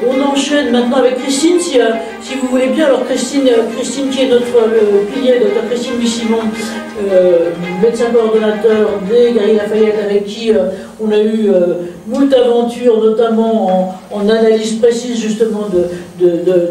On enchaîne maintenant avec Christine, si vous voulez bien. Alors Christine qui est notre pilier, Dr Christine Louis-Simon, médecin coordonnateur des Galeries Lafayette, avec qui on a eu moult aventures, notamment en analyse précise justement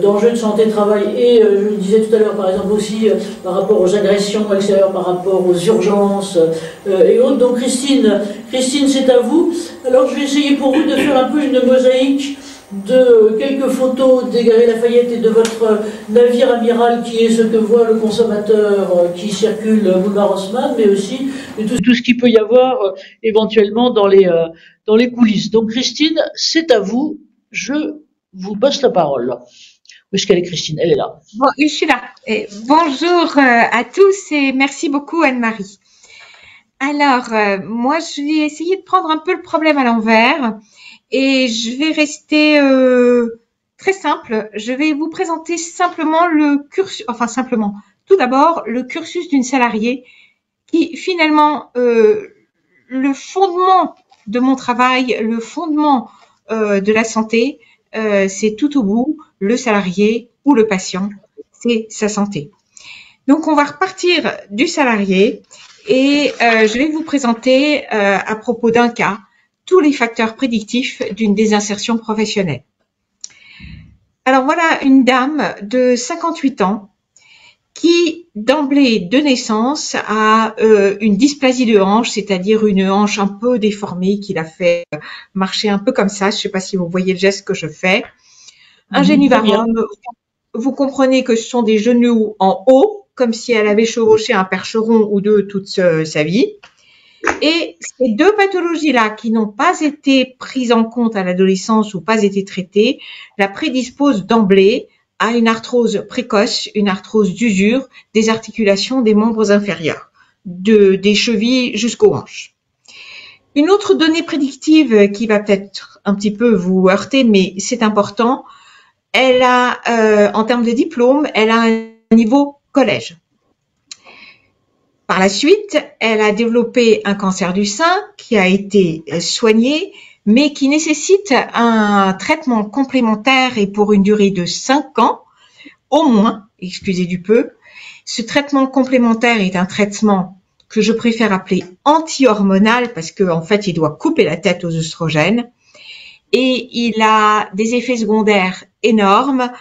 d'enjeux de santé travail, et je le disais tout à l'heure par exemple aussi par rapport aux agressions extérieures, par rapport aux urgences et autres. Donc Christine, c'est à vous. Alors je vais essayer pour vous de faire un peu une mosaïque de quelques photos des Galeries Lafayette et de votre navire amiral qui est ce que voit le consommateur qui circule boulevard Haussmann, mais aussi de tout ce qu'il peut y avoir éventuellement dans les coulisses. Donc Christine, c'est à vous, je vous passe la parole. Où est-ce qu'elle est, Christine? Elle est là. Bon, je suis là. Et bonjour à tous et merci beaucoup Anne-Marie. Alors, moi je vais essayer de prendre un peu le problème à l'envers. Et je vais rester très simple. Je vais vous présenter simplement le cursus, enfin simplement, tout d'abord, le cursus d'une salariée qui finalement, le fondement de mon travail, le fondement de la santé, c'est tout au bout, le salarié ou le patient, c'est sa santé. Donc, on va repartir du salarié et je vais vous présenter à propos d'un cas tous les facteurs prédictifs d'une désinsertion professionnelle. Alors voilà une dame de 58 ans qui, d'emblée de naissance, a une dysplasie de hanche, c'est-à-dire une hanche un peu déformée qui l'a fait marcher un peu comme ça. Je ne sais pas si vous voyez le geste que je fais. Un génuvarum, vous comprenez que ce sont des genoux en haut, comme si elle avait chevauché un percheron ou deux toute sa vie. Et ces deux pathologies-là qui n'ont pas été prises en compte à l'adolescence ou pas été traitées, la prédisposent d'emblée à une arthrose précoce, une arthrose d'usure des articulations des membres inférieurs, des chevilles jusqu'aux hanches. Une autre donnée prédictive qui va peut-être un petit peu vous heurter, mais c'est important, elle a, en termes de diplôme, elle a un niveau collège. Par la suite, elle a développé un cancer du sein qui a été soigné, mais qui nécessite un traitement complémentaire et pour une durée de 5 ans, au moins, excusez du peu. Ce traitement complémentaire est un traitement que je préfère appeler anti-hormonal parce qu'en fait, il doit couper la tête aux œstrogènes et il a des effets secondaires énormes,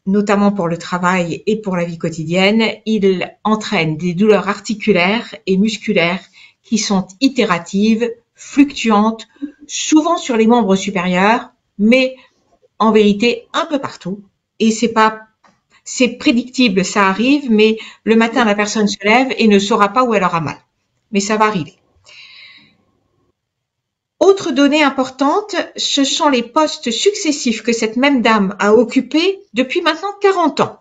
notamment pour le travail et pour la vie quotidienne. Il entraîne des douleurs articulaires et musculaires qui sont itératives, fluctuantes, souvent sur les membres supérieurs, mais en vérité un peu partout. Et c'est prédictible, ça arrive, mais le matin la personne se lève et ne saura pas où elle aura mal. Mais ça va arriver. Autre donnée importante, ce sont les postes successifs que cette même dame a occupés depuis maintenant 40 ans.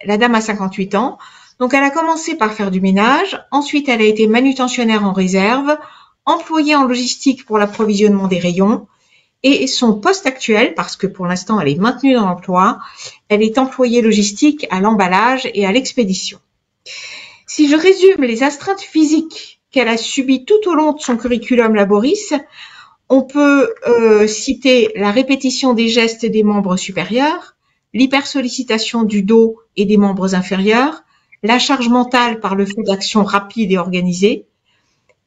La dame a 58 ans, donc elle a commencé par faire du ménage, ensuite elle a été manutentionnaire en réserve, employée en logistique pour l'approvisionnement des rayons, et son poste actuel, parce que pour l'instant elle est maintenue dans l'emploi, elle est employée logistique à l'emballage et à l'expédition. Si je résume les astreintes physiques qu'elle a subies tout au long de son curriculum laboris, on peut citer la répétition des gestes des membres supérieurs, l'hypersollicitation du dos et des membres inférieurs, la charge mentale par le fait d'actions rapides et organisées.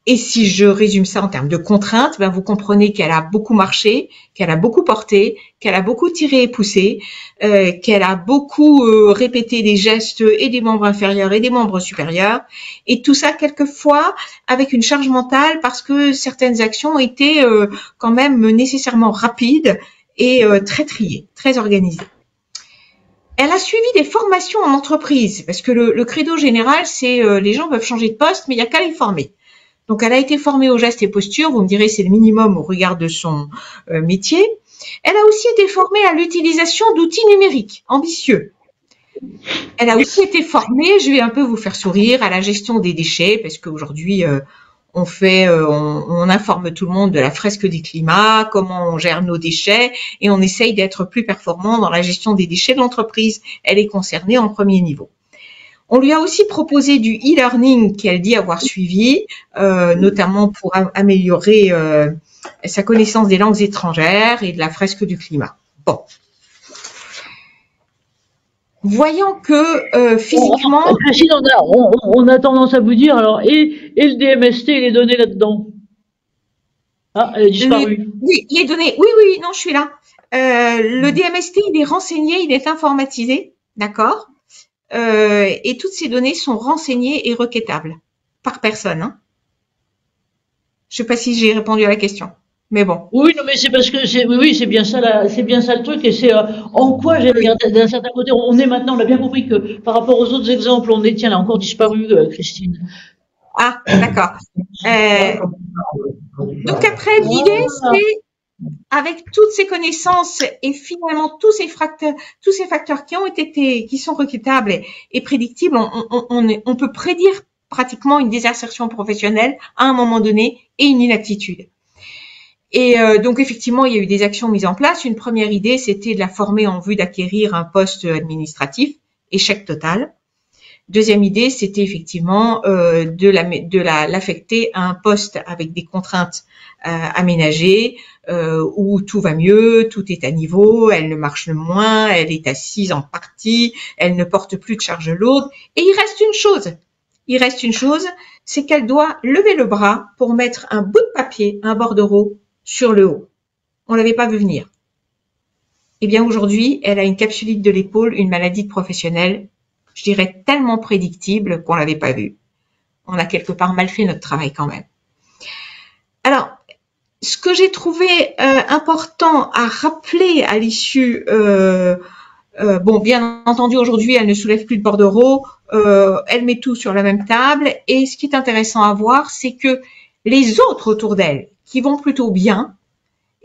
Et si je résume ça en termes de contraintes, vous comprenez qu'elle a beaucoup marché, qu'elle a beaucoup porté, qu'elle a beaucoup tiré et poussé, qu'elle a beaucoup répété des gestes et des membres inférieurs et des membres supérieurs. Et tout ça, quelquefois, avec une charge mentale parce que certaines actions étaient quand même nécessairement rapides et très triées, très organisées. Elle a suivi des formations en entreprise parce que le credo général, c'est les gens peuvent changer de poste, mais il n'y a qu'à les former. Donc, elle a été formée aux gestes et postures. Vous me direz, c'est le minimum au regard de son métier. Elle a aussi été formée à l'utilisation d'outils numériques ambitieux. Elle a aussi été formée, je vais un peu vous faire sourire, à la gestion des déchets, parce qu'aujourd'hui, on informe tout le monde de la fresque des climats, comment on gère nos déchets, et on essaye d'être plus performant dans la gestion des déchets de l'entreprise. Elle est concernée en premier niveau. On lui a aussi proposé du e-learning qu'elle dit avoir suivi, notamment pour améliorer sa connaissance des langues étrangères et de la fresque du climat. Bon. Voyant que physiquement… Christine, on a tendance à vous dire, alors, et le DMST et les données là-dedans? Ah, elle a disparu. Oui, les données, oui, non, je suis là. Le DMST, il est renseigné, il est informatisé, d'accord, et toutes ces données sont renseignées et requêtables par personne. Hein. Je sais pas si j'ai répondu à la question, mais bon. Oui, non, mais c'est parce que oui, c'est bien ça, le truc, et c'est en quoi j'ai regardé d'un certain côté. On est maintenant, on a bien compris que par rapport aux autres exemples, on est, tiens, elle a encore disparu, Christine. Ah, d'accord. Donc après, l'idée, c'est avec toutes ces connaissances et finalement tous ces facteurs qui sont requêtables et prédictibles, on peut prédire pratiquement une désinsertion professionnelle à un moment donné et une inaptitude. Et donc effectivement, il y a eu des actions mises en place. Une première idée, c'était de la former en vue d'acquérir un poste administratif, échec total. Deuxième idée, c'était effectivement de l'affecter à un poste avec des contraintes aménagées, où tout va mieux, tout est à niveau, elle ne marche moins, elle est assise en partie, elle ne porte plus de charge lourde. Et il reste une chose, c'est qu'elle doit lever le bras pour mettre un bout de papier, un bordereau sur le haut. On l'avait pas vu venir. Eh bien aujourd'hui, elle a une capsulite de l'épaule, une maladie professionnelle, je dirais tellement prédictible qu'on l'avait pas vu. On a quelque part mal fait notre travail quand même. Alors, ce que j'ai trouvé important à rappeler à l'issue, bon, bien entendu, aujourd'hui, elle ne soulève plus de bordereau, elle met tout sur la même table, et ce qui est intéressant à voir, c'est que les autres autour d'elle, qui vont plutôt bien,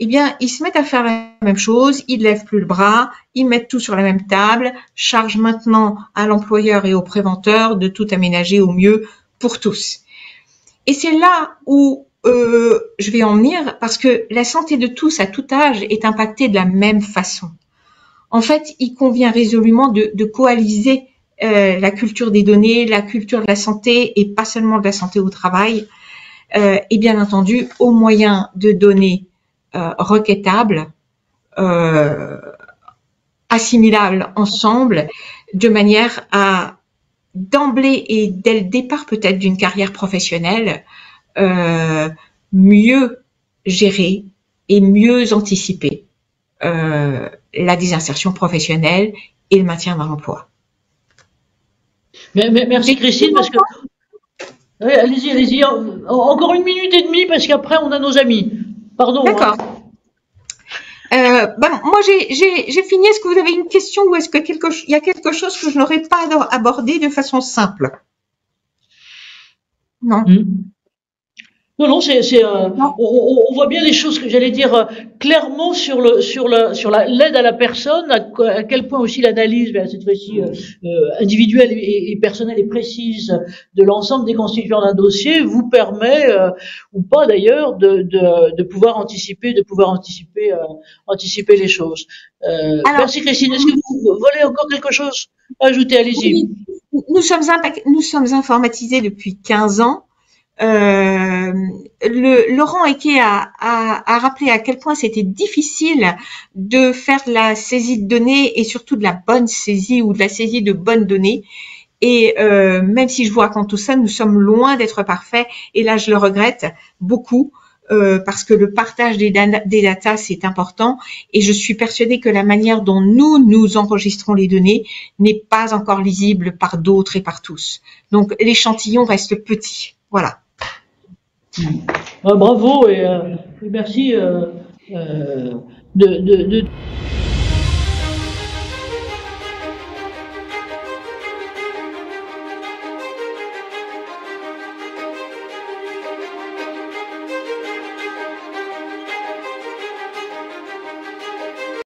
eh bien, ils se mettent à faire la même chose, ils ne lèvent plus le bras, ils mettent tout sur la même table, charge maintenant à l'employeur et au préventeur de tout aménager au mieux pour tous. Et c'est là où je vais en venir, parce que la santé de tous à tout âge est impactée de la même façon. En fait, il convient résolument de coaliser la culture des données, la culture de la santé, et pas seulement de la santé au travail, et bien entendu au moyen de données requêtables, assimilables ensemble, de manière à d'emblée et dès le départ peut-être d'une carrière professionnelle, mieux gérer et mieux anticiper la désinsertion professionnelle et le maintien dans l'emploi. Merci Christine, parce que oui, allez-y, encore 1 minute et demie, parce qu'après on a nos amis. Pardon. D'accord. Moi j'ai fini. Est-ce que vous avez une question ou est-ce que il y a quelque chose que je n'aurais pas abordé de façon simple? Non. Non, on voit bien les choses que j'allais dire clairement sur l'aide à la personne, à quel point aussi l'analyse, cette fois-ci individuelle et personnelle et précise de l'ensemble des constituants d'un dossier vous permet ou pas d'ailleurs de pouvoir anticiper les choses. Alors, merci Christine. Est-ce que vous voulez encore quelque chose à ajouter? Allez-y. Oui, nous sommes informatisés depuis 15 ans. Laurent Eke a rappelé à quel point c'était difficile de faire de la saisie de données et surtout de la bonne saisie ou de la saisie de bonnes données. Et même si je vous raconte tout ça, nous sommes loin d'être parfaits. Et là, je le regrette beaucoup parce que le partage des datas, c'est important. Et je suis persuadée que la manière dont nous enregistrons les données n'est pas encore lisible par d'autres et par tous. Donc, l'échantillon reste petit. Voilà. Bravo et merci de